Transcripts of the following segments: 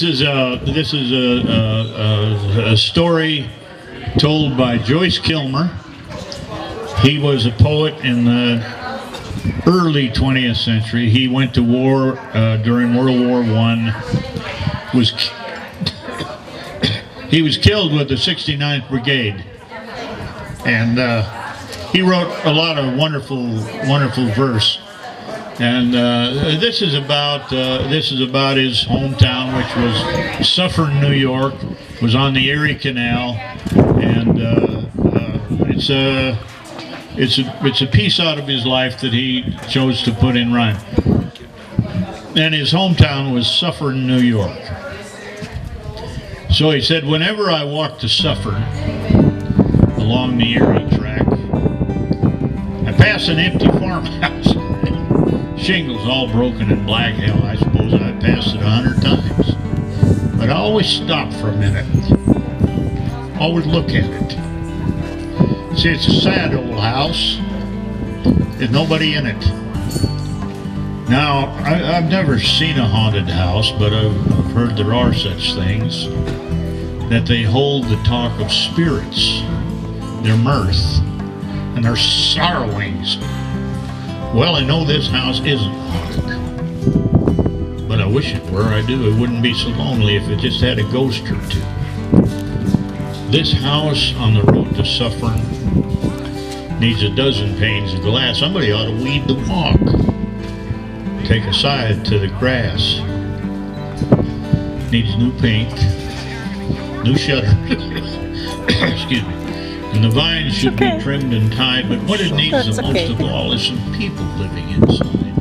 This is a story told by Joyce Kilmer. He was a poet in the early 20th century. He went to war during World War I. He was killed with the 69th Brigade, and he wrote a lot of wonderful verse. And this is about his hometown, which was Suffern, New York. It was on the Erie Canal, and it's a piece out of his life that he chose to put in rhyme. And his hometown was Suffern, New York. So he said, whenever I walk to Suffern along the Erie track, I pass an empty farmhouse. Shingles all broken and black. Hell, I suppose I passed it 100 times. But I always stop for a minute. Always look at it. See, it's a sad old house. There's nobody in it. Now, I've never seen a haunted house, but I've heard there are such things, that they hold the talk of spirits, their mirth, and their sorrowings. Well, I know this house isn't haunted, but I wish it were. I do. It wouldn't be so lonely if it just had a ghost or two. This house on the road to Suffern needs a dozen panes of glass. Somebody ought to weed the walk. Take a side to the grass. Needs new paint, new shutter. Excuse me. And the vines should be trimmed and tied, but what it needs the most of all is some people living inside.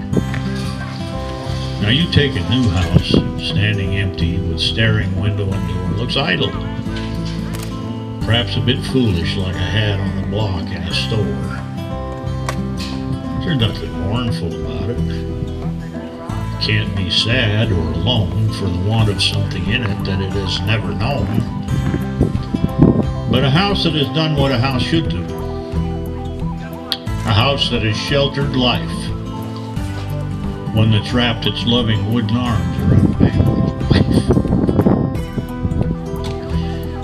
Now you take a new house, standing empty with staring window and door. Looks idle. Perhaps a bit foolish, like a hat on the block in a store. There's nothing mournful about it. Can't be sad or alone for the want of something in it that it has never known. But a house that has done what a house should do. A house that has sheltered life. One that's wrapped its loving wooden arms around a man's wife.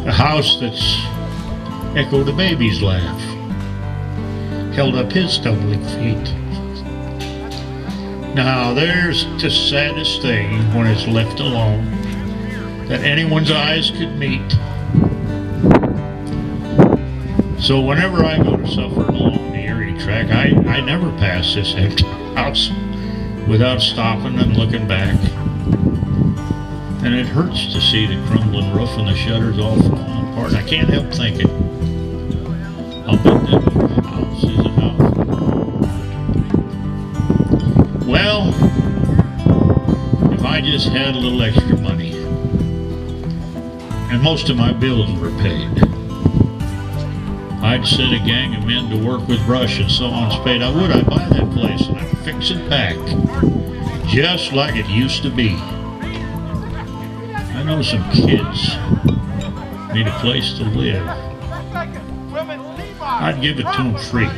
A house that's echoed a baby's laugh. Held up his stumbling feet. Now there's the saddest thing when it's left alone that anyone's eyes could meet. So whenever I go to Suffern along the Erie track, I never pass this empty house without stopping and looking back. And it hurts to see the crumbling roof and the shutters all falling apart. And I can't help thinking, I'll bet that house is a house. Well, if I just had a little extra money, and most of my bills were paid, I'd set a gang of men to work with brush and saw and spade. I'd buy that place and I'd fix it back, just like it used to be. I know some kids need a place to live. I'd give it to them free.